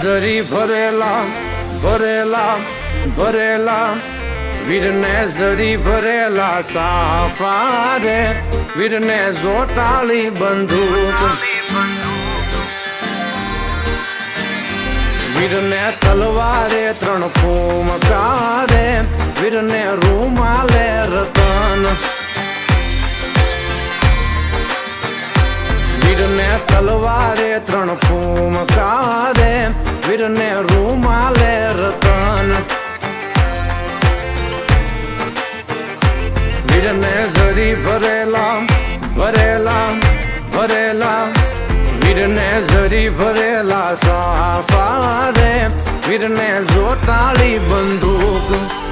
જરી ભરેલા ભરેલા ભરેલા વીરને જરી ભરેલા સાફા રે વીરને જોટાળી બંદૂક વીરને તલવારે 3 ફૂમકારે વીરને રૂમાલે રતન વીરને તલવારે 3 ફૂમકારે વીરને રૂમાલે રતન વીરને જરી ભરેલા ભરેલા ભરેલા વીરને જરી ભરેલા સાફા રે વીરને જોટાળી બંદૂક